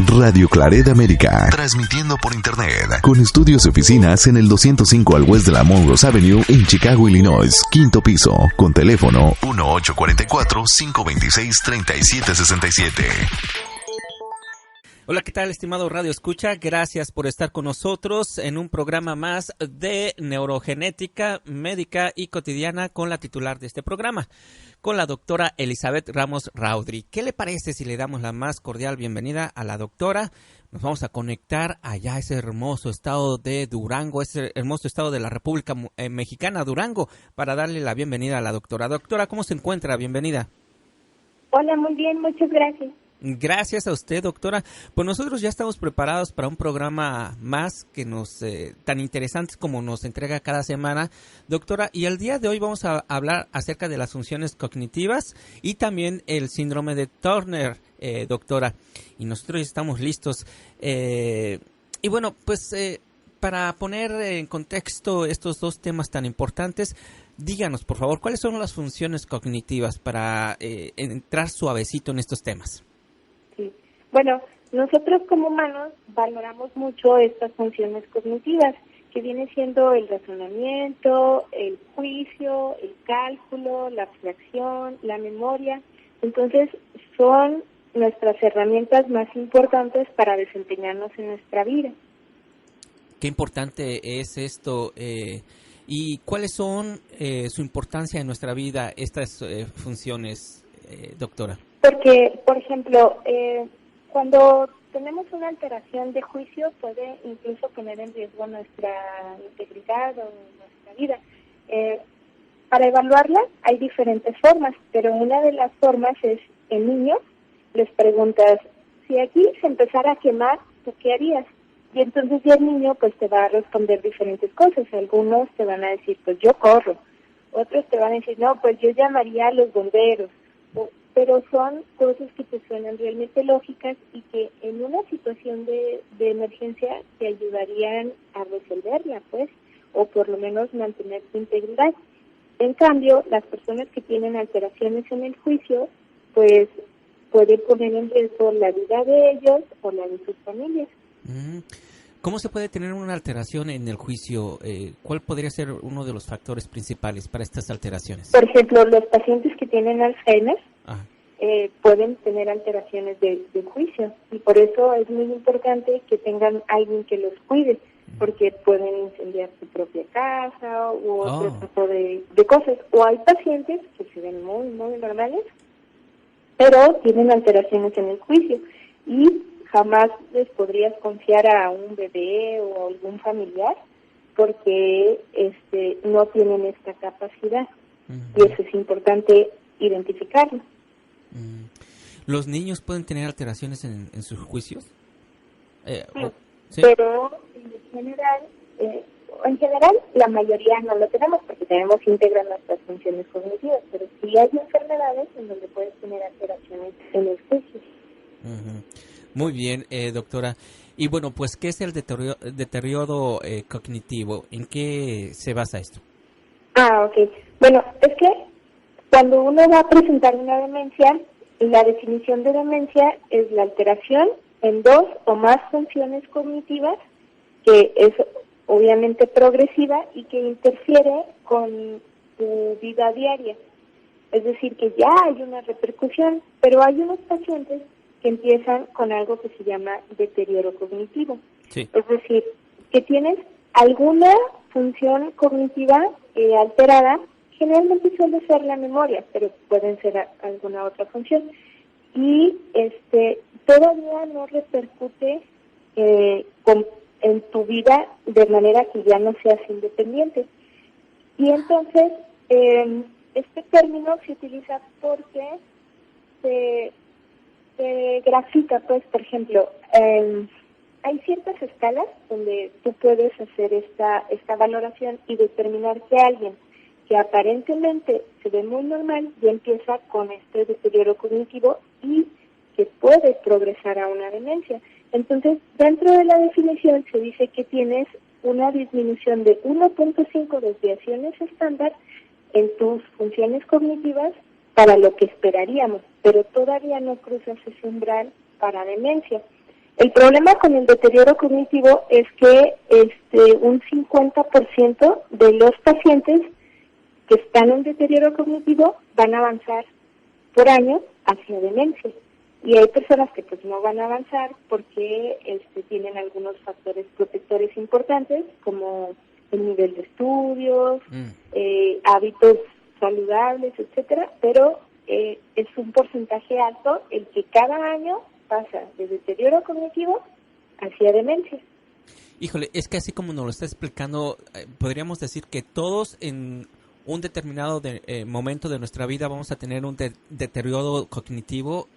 Radio Claret América, transmitiendo por internet, con estudios y oficinas en el 205 al West de la Monroe Avenue en Chicago, Illinois, quinto piso, con teléfono 1844-526-3767. Hola, ¿qué tal, estimado Radio Escucha? Gracias por estar con nosotros en un programa más de neurogenética médica y cotidiana con la titular de este programa, con la doctora Elizabeth Ramos Raudry. ¿Qué le parece si le damos la más cordial bienvenida a la doctora? Nos vamos a conectar allá a ese hermoso estado de Durango, ese hermoso estado de la República Mexicana, Durango, para darle la bienvenida a la doctora. Doctora, ¿cómo se encuentra? Bienvenida. Hola, muy bien, muchas gracias. Gracias a usted, doctora. Pues nosotros ya estamos preparados para un programa más que nos tan interesante como nos entrega cada semana, doctora. Y el día de hoy vamos a hablar acerca de las funciones cognitivas y también el síndrome de Turner, doctora. Y nosotros ya estamos listos. Y bueno, pues para poner en contexto estos dos temas tan importantes, díganos, por favor, ¿cuáles son las funciones cognitivas para entrar suavecito en estos temas? Sí. Bueno, nosotros como humanos valoramos mucho estas funciones cognitivas, que viene siendo el razonamiento, el juicio, el cálculo, la abstracción, la memoria. Entonces, son nuestras herramientas más importantes para desempeñarnos en nuestra vida. Qué importante es esto. ¿Y cuáles son su importancia en nuestra vida, estas funciones, doctora? Porque, por ejemplo, cuando tenemos una alteración de juicio puede incluso poner en riesgo nuestra integridad o nuestra vida. Para evaluarla hay diferentes formas, pero una de las formas es en niños les preguntas, si aquí se empezara a quemar, ¿tú qué harías? Y entonces ya el niño pues te va a responder diferentes cosas. Algunos te van a decir, pues yo corro. Otros te van a decir, no, pues yo llamaría a los bomberos. Pero son cosas que te suenan realmente lógicas y que en una situación de emergencia te ayudarían a resolverla, pues, o por lo menos mantener tu integridad. En cambio, las personas que tienen alteraciones en el juicio, pues, pueden poner en riesgo la vida de ellos o la de sus familias. ¿Cómo se puede tener una alteración en el juicio? ¿Cuál podría ser uno de los factores principales para estas alteraciones? Por ejemplo, los pacientes que tienen Alzheimer pueden tener alteraciones del juicio y por eso es muy importante que tengan alguien que los cuide, porque pueden incendiar su propia casa u otro tipo de cosas. O hay pacientes que se ven muy, muy normales, pero tienen alteraciones en el juicio y jamás les podrías confiar a un bebé o a algún familiar porque no tienen esta capacidad. Y eso es importante identificarlo. ¿Los niños pueden tener alteraciones en sus juicios? ¿Sí? Pero en general la mayoría no lo tenemos porque tenemos íntegras nuestras funciones cognitivas, pero sí hay enfermedades en donde puedes tener alteraciones en el juicio. Muy bien, doctora. Y bueno, pues, ¿qué es el deterioro cognitivo? ¿En qué se basa esto? Ok. Bueno, es que cuando uno va a presentar una demencia, la definición de demencia es la alteración en dos o más funciones cognitivas, que es obviamente progresiva y que interfiere con tu vida diaria. Es decir, que ya hay una repercusión, pero hay unos pacientes que empiezan con algo que se llama deterioro cognitivo. Sí. Es decir, que tienes alguna función cognitiva alterada, generalmente suele ser la memoria, pero pueden ser alguna otra función. Y todavía no repercute en tu vida de manera que ya no seas independiente. Y entonces, este término se utiliza porque se grafica, pues, por ejemplo, hay ciertas escalas donde tú puedes hacer esta valoración y determinar que alguien que aparentemente se ve muy normal ya empieza con este deterioro cognitivo y que puede progresar a una demencia. Entonces, dentro de la definición se dice que tienes una disminución de 1.5 desviaciones estándar en tus funciones cognitivas para lo que esperaríamos, pero todavía no cruzas ese umbral para demencia. El problema con el deterioro cognitivo es que un 50% de los pacientes que están en deterioro cognitivo van a avanzar por años hacia demencia. Y hay personas que pues no van a avanzar porque tienen algunos factores protectores importantes, como el nivel de estudios, hábitos saludables, etcétera, pero es un porcentaje alto el que cada año pasa de deterioro cognitivo hacia demencia. Híjole, es que así como nos lo está explicando, podríamos decir que todos en un determinado momento de nuestra vida vamos a tener un deterioro cognitivo,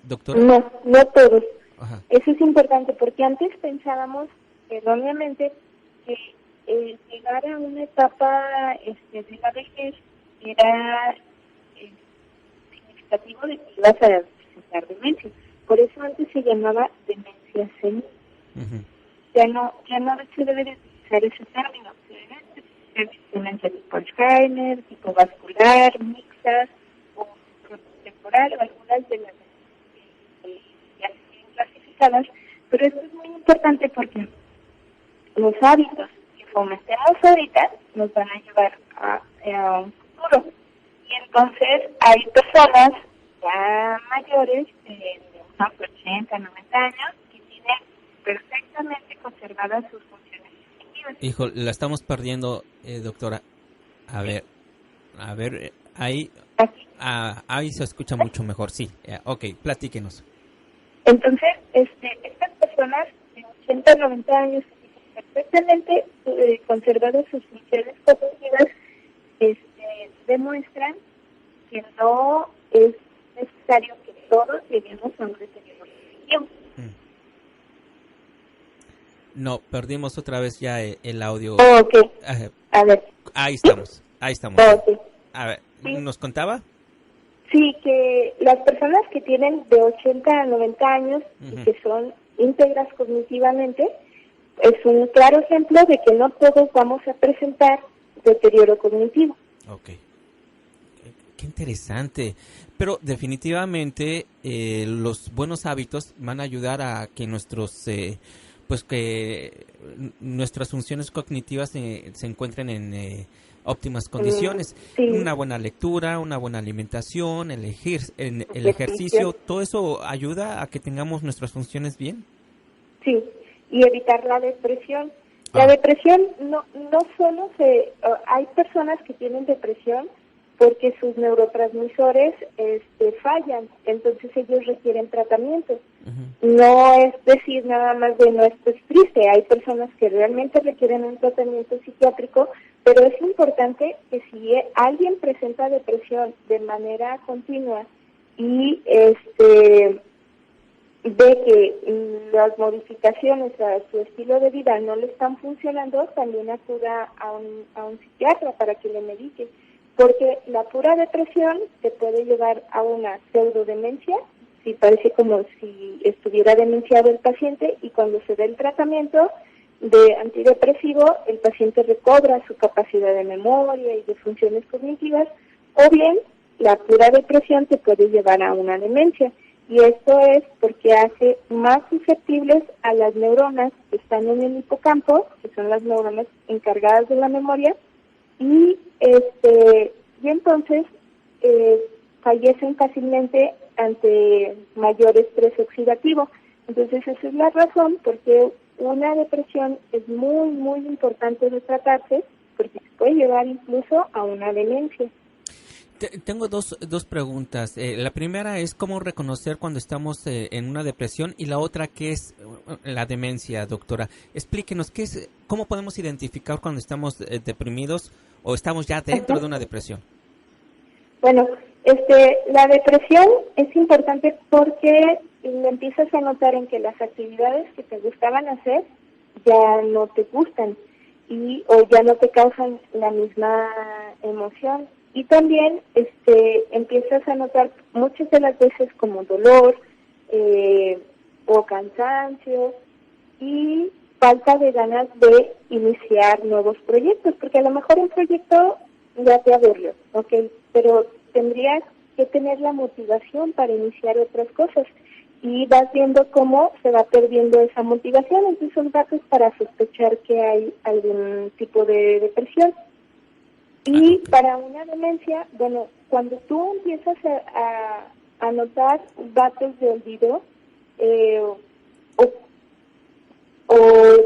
doctora. No todos. Ajá. Eso es importante porque antes pensábamos erróneamente que llegar a una etapa de la vejez era significativo de que ibas a presentar demencia. Por eso antes se llamaba demencia senil. Uh-huh. Ya no se debe de utilizar ese término. Se debe de utilizar demencia tipo Alzheimer, tipo vascular, mixtas o frontotemporal o algunas de las ya están clasificadas. Pero esto es muy importante porque los hábitos que fomentemos ahorita nos van a llevar a un futuro. Y entonces hay personas ya mayores de 80, 90 años que tienen perfectamente conservadas sus funciones cognitivas. Hijo, la estamos perdiendo, doctora. A ver, ahí se escucha mucho mejor, sí. Ok, platíquenos. Entonces, estas personas de 80, 90 años que tienen perfectamente conservadas sus funciones cognitivas, demuestran que no es necesario que todos lleguemos a un deterioro cognitivo. No, perdimos otra vez ya el audio. Ok, a ver. Ahí estamos. Okay. A ver, ¿sí? ¿Nos contaba? Sí, que las personas que tienen de 80 a 90 años y que son íntegras cognitivamente, es un claro ejemplo de que no todos vamos a presentar deterioro cognitivo. Ok. Qué interesante. Pero definitivamente los buenos hábitos van a ayudar a que que nuestras funciones cognitivas se encuentren en óptimas condiciones. Sí. Una buena lectura, una buena alimentación, el ejercicio, todo eso ayuda a que tengamos nuestras funciones bien. Sí, y evitar la depresión. La depresión no solo hay personas que tienen depresión porque sus neurotransmisores fallan, entonces ellos requieren tratamiento. Uh-huh. No es decir nada más de no estés triste, hay personas que realmente requieren un tratamiento psiquiátrico, pero es importante que si alguien presenta depresión de manera continua y ve que las modificaciones a su estilo de vida no le están funcionando, también acuda a un psiquiatra para que le medique. Porque la pura depresión te puede llevar a una pseudodemencia, si parece como si estuviera demenciado el paciente, y cuando se da el tratamiento de antidepresivo, el paciente recobra su capacidad de memoria y de funciones cognitivas, o bien la pura depresión te puede llevar a una demencia. Y esto es porque hace más susceptibles a las neuronas que están en el hipocampo, que son las neuronas encargadas de la memoria, y entonces fallecen fácilmente ante mayor estrés oxidativo. Entonces esa es la razón porque una depresión es muy, muy importante de tratarse, porque se puede llevar incluso a una demencia. Tengo dos preguntas. La primera es cómo reconocer cuando estamos en una depresión, y la otra, ¿qué es la demencia, doctora? Explíquenos, ¿cómo podemos identificar cuando estamos deprimidos o estamos ya dentro de una depresión? Bueno, la depresión es importante porque empiezas a notar en que las actividades que te gustaban hacer ya no te gustan o ya no te causan la misma emoción. Y también empiezas a notar muchas de las veces como dolor o cansancio y falta de ganas de iniciar nuevos proyectos, porque a lo mejor un proyecto ya te aburrió, ¿ok? Pero tendrías que tener la motivación para iniciar otras cosas. y vas viendo cómo se va perdiendo esa motivación. Entonces son datos para sospechar que hay algún tipo de depresión. Y para una demencia, bueno, cuando tú empiezas a notar datos de olvido o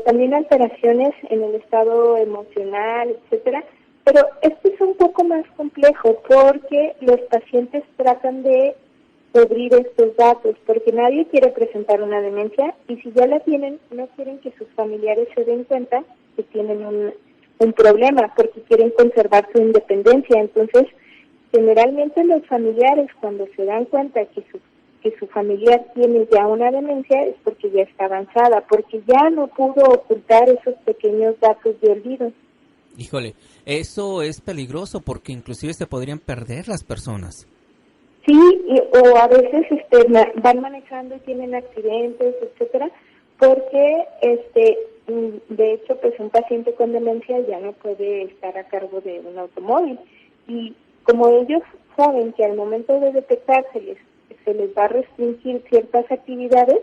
también alteraciones en el estado emocional, etcétera, pero esto es un poco más complejo porque los pacientes tratan de cubrir estos datos, porque nadie quiere presentar una demencia y si ya la tienen, no quieren que sus familiares se den cuenta que tienen un problema, porque quieren conservar su independencia. Entonces, generalmente los familiares, cuando se dan cuenta que su familiar tiene ya una demencia, es porque ya está avanzada, porque ya no pudo ocultar esos pequeños datos de olvido. Híjole, eso es peligroso porque inclusive se podrían perder las personas. Sí, o a veces van manejando y tienen accidentes, etcétera, porque de hecho pues un paciente con demencia ya no puede estar a cargo de un automóvil y como ellos saben que al momento de detectar se les va a restringir ciertas actividades,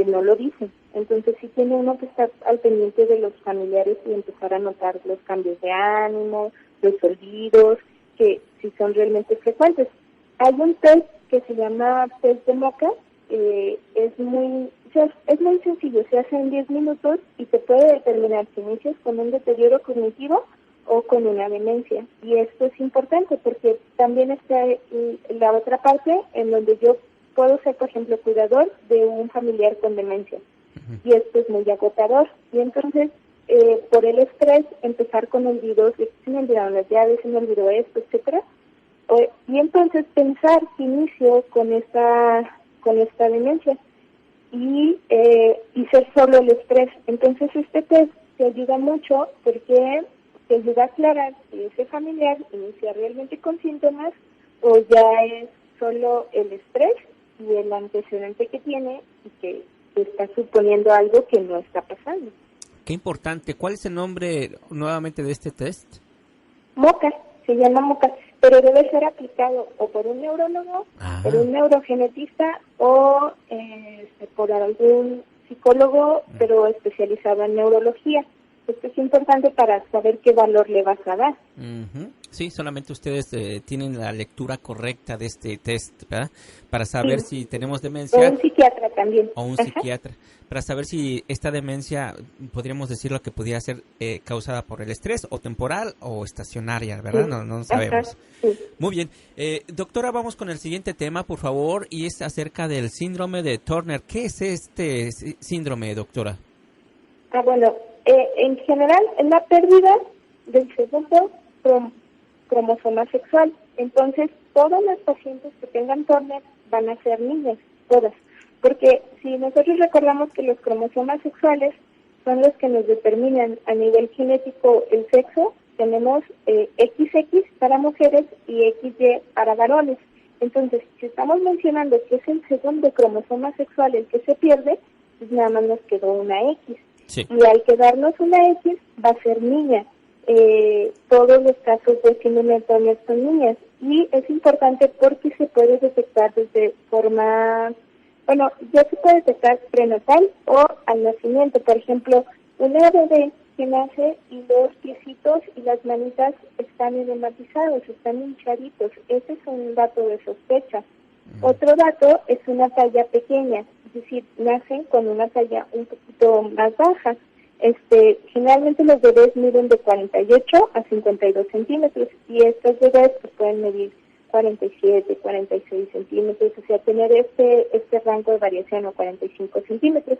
no lo dicen. Entonces sí tiene uno que estar al pendiente de los familiares y empezar a notar los cambios de ánimo, los olvidos, que si son realmente frecuentes. Hay un test que se llama test de Moca, es muy sencillo, se hace en 10 minutos y te puede determinar si inicias con un deterioro cognitivo o con una demencia. Y esto es importante porque también está la otra parte en donde yo puedo ser, por ejemplo, cuidador de un familiar con demencia. Y esto es muy agotador. Y entonces, por el estrés, empezar con olvidos, se me olvidaron las llaves, se me olvidó esto, etcétera. Y entonces pensar que inicio con esta demencia y ser solo el estrés. Entonces este test te ayuda mucho porque te ayuda a aclarar si ese familiar inicia realmente con síntomas o ya es solo el estrés y el antecedente que tiene y que está suponiendo algo que no está pasando. Qué importante. ¿Cuál es el nombre nuevamente de este test? Moca, se llama Moca, pero debe ser aplicado o por un neurólogo, por un neurogenetista o por algún psicólogo, pero especializado en neurología. Esto es importante para saber qué valor le vas a dar. Sí, solamente ustedes tienen la lectura correcta de este test, ¿verdad? Para saber si tenemos demencia. O un psiquiatra también. O un psiquiatra. Para saber si esta demencia, podríamos decirlo que podría ser causada por el estrés, o temporal, o estacionaria, ¿verdad? Sí. No sabemos. Sí. Muy bien. Doctora, vamos con el siguiente tema, por favor, y es acerca del síndrome de Turner. ¿Qué es este síndrome, doctora? Bueno, en general es la pérdida del segundo cromosoma sexual. Entonces, todas las pacientes que tengan Turner van a ser niñas, todas. Porque si nosotros recordamos que los cromosomas sexuales son los que nos determinan a nivel genético el sexo, tenemos XX para mujeres y XY para varones. Entonces, si estamos mencionando que es el segundo cromosoma sexual el que se pierde, pues nada más nos quedó una X. Sí. Y al quedarnos una X, va a ser niña. Todos los casos de síndrome de Turner son niñas. Y es importante porque se puede detectar desde forma... Bueno, ya se puede detectar prenatal o al nacimiento. Por ejemplo, una bebé que nace y los piecitos y las manitas están edematizados, están hinchaditos. Ese es un dato de sospecha. Otro dato es una talla pequeña, es decir, nacen con una talla un poquito más baja. Generalmente los bebés miden de 48 a 52 centímetros y estos bebés pues, pueden medir 47, 46 centímetros, o sea, tener este rango de variación o 45 centímetros.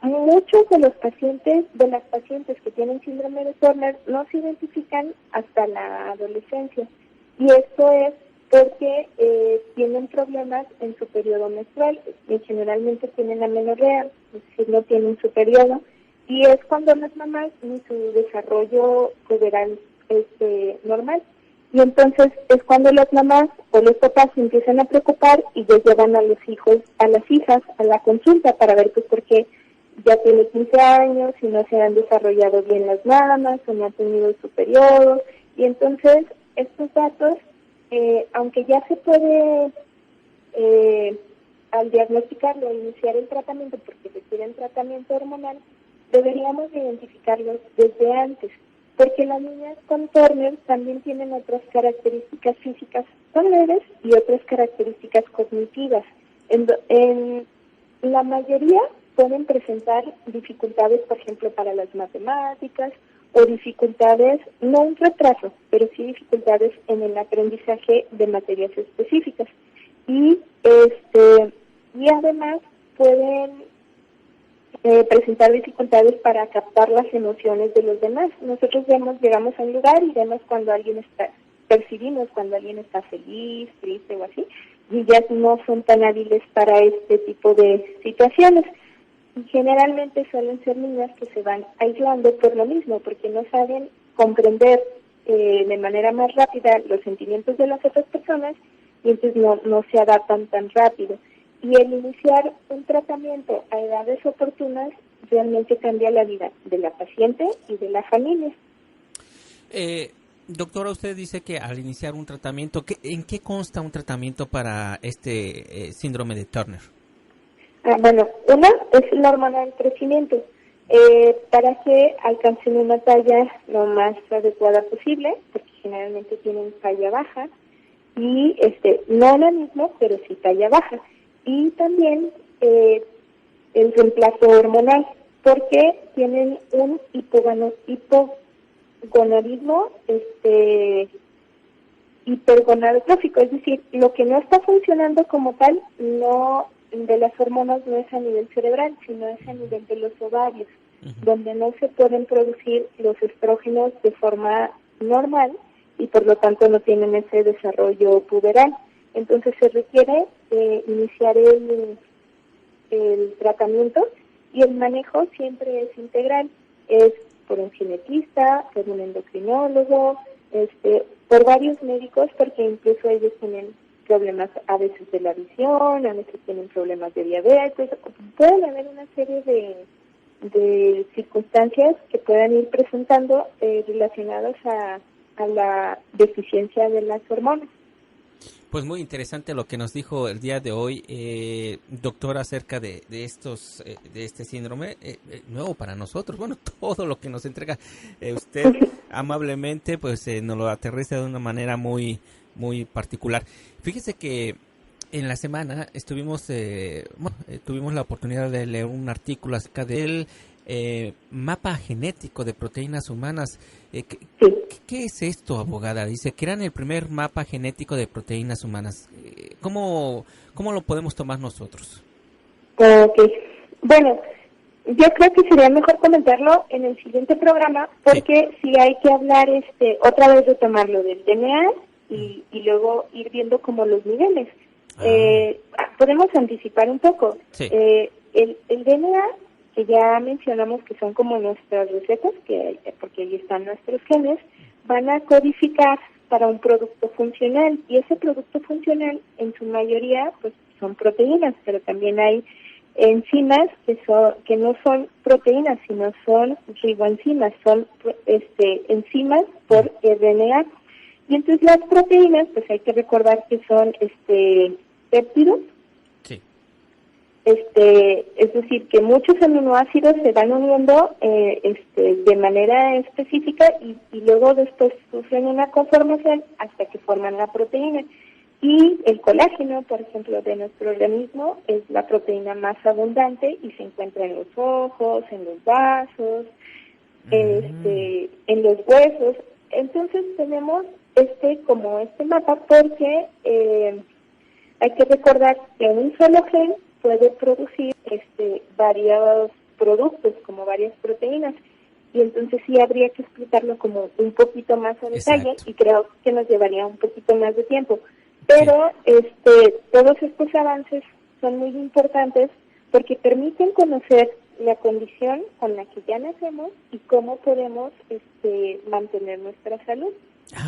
Muchos de las pacientes que tienen síndrome de Turner no se identifican hasta la adolescencia. Y esto es porque tienen problemas en su periodo menstrual y generalmente tienen amenorrea, es decir, no tienen su periodo. Y es cuando las mamás ni su desarrollo puberal es normal. Y entonces es cuando las mamás o los papás se empiezan a preocupar y ya llevan a los hijos, a las hijas, a la consulta para ver pues por qué ya tiene 15 años y no se han desarrollado bien las mamas o no ha tenido su periodo. Y entonces estos datos, aunque ya se puede al diagnosticarlo e iniciar el tratamiento, porque requieren tratamiento hormonal, deberíamos identificarlos desde antes, porque las niñas con Turner también tienen otras características físicas, son leves, y otras características cognitivas. En la mayoría pueden presentar dificultades, por ejemplo, para las matemáticas, o dificultades, no un retraso, pero sí dificultades en el aprendizaje de materias específicas. Y además pueden presentar dificultades para captar las emociones de los demás. Nosotros llegamos a un lugar y vemos percibimos cuando alguien está feliz, triste o así, y ya no son tan hábiles para este tipo de situaciones. Y generalmente suelen ser niñas que se van aislando por lo mismo, porque no saben comprender de manera más rápida los sentimientos de las otras personas, y entonces no se adaptan tan rápido. Y el iniciar un tratamiento a edades oportunas realmente cambia la vida de la paciente y de la familia. Doctora, usted dice que al iniciar un tratamiento, ¿en qué consta un tratamiento para este síndrome de Turner? Bueno, una es la hormona del crecimiento, para que alcancen una talla lo más adecuada posible, porque generalmente tienen talla baja, y no la misma, pero sí talla baja. Y también el reemplazo hormonal, porque tienen un hipogonadismo hipergonadotrófico, es decir, lo que no está funcionando como tal de las hormonas no es a nivel cerebral, sino es a nivel de los ovarios, donde no se pueden producir los estrógenos de forma normal y por lo tanto no tienen ese desarrollo puberal. Entonces se requiere iniciar el tratamiento, y el manejo siempre es integral, es por un genetista, por un endocrinólogo, por varios médicos, porque incluso ellos tienen problemas a veces de la visión, a veces tienen problemas de diabetes, pueden haber una serie de circunstancias que puedan ir presentando relacionadas a la deficiencia de las hormonas. Pues muy interesante lo que nos dijo el día de hoy, doctora, acerca de este síndrome nuevo para nosotros. Bueno, todo lo que nos entrega usted amablemente, pues nos lo aterriza de una manera muy muy particular. Fíjese que en la semana tuvimos la oportunidad de leer un artículo acerca del mapa genético de proteínas humanas. ¿Qué es esto, abogada? Dice, crean el primer mapa genético de proteínas humanas. ¿Cómo lo podemos tomar nosotros? Okay. Bueno, yo creo que sería mejor comentarlo en el siguiente programa, porque sí hay que hablar otra vez de tomarlo del DNA y luego ir viendo como los niveles. Podemos anticipar un poco. Sí. El DNA, que ya mencionamos que son como nuestras recetas, porque ahí están nuestros genes, van a codificar para un producto funcional, y ese producto funcional en su mayoría pues son proteínas, pero también hay enzimas que no son proteínas, sino son riboenzimas, son enzimas por RNA. Y entonces las proteínas, pues hay que recordar que son péptidos. Sí. Es decir, que muchos aminoácidos se van uniendo de manera específica y luego después sufren una conformación hasta que forman la proteína. Y el colágeno, por ejemplo, de nuestro organismo es la proteína más abundante y se encuentra en los ojos, en los vasos, en los huesos. Entonces tenemos como este mapa, porque hay que recordar que un solo gen puede producir varios productos, como varias proteínas, y entonces sí habría que explicarlo como un poquito más a detalle. Exacto. Y creo que nos llevaría un poquito más de tiempo. Pero todos estos avances son muy importantes porque permiten conocer la condición con la que ya nacemos y cómo podemos mantener nuestra salud.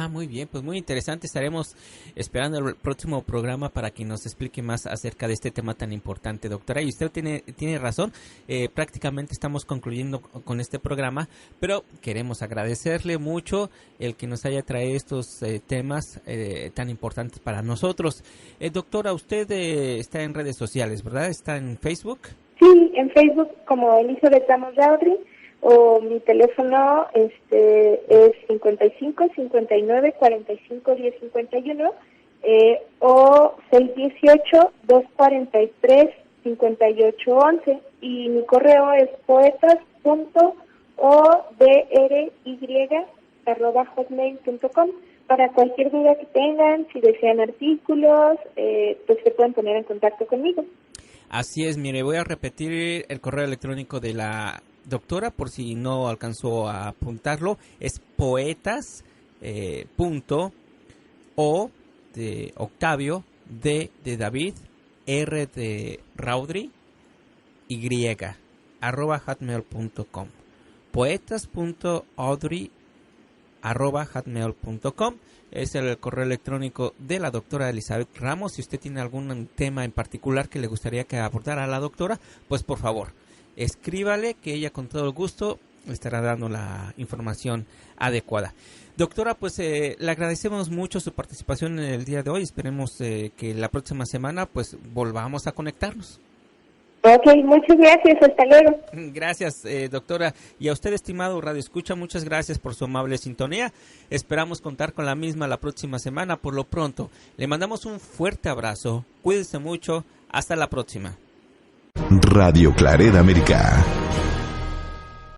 Muy bien, pues muy interesante. Estaremos esperando el próximo programa para que nos explique más acerca de este tema tan importante, doctora. Y usted tiene razón, prácticamente estamos concluyendo con este programa, pero queremos agradecerle mucho el que nos haya traído estos temas tan importantes para nosotros. Doctora, usted está en redes sociales, ¿verdad? ¿Está en Facebook? Sí, en Facebook como Elizabeth Ramos Raudry, o mi teléfono es 55 59 45 10 51 o 618 243 58 11, y mi correo es poetas.odry@hotmail.com. Para cualquier duda que tengan, si desean artículos, pues se pueden poner en contacto conmigo. Así es, mire, voy a repetir el correo electrónico de la doctora por si no alcanzó a apuntarlo. Es poetas .o de Octavio, D de David, R de Raudry, Y @hotmail.com. poetas.odry@hotmail.com es el correo electrónico de la doctora Elizabeth Ramos. Si usted tiene algún tema en particular que le gustaría que abordara a la doctora, pues por favor, escríbale, que ella con todo el gusto le estará dando la información adecuada. Doctora, pues le agradecemos mucho su participación en el día de hoy. Esperemos que la próxima semana pues volvamos a conectarnos. Ok, muchas gracias, hasta luego. Gracias, doctora. Y a usted, estimado Radio Escucha, muchas gracias por su amable sintonía. Esperamos contar con la misma la próxima semana. Por lo pronto, le mandamos un fuerte abrazo. Cuídese mucho. Hasta la próxima. Radio Claret América.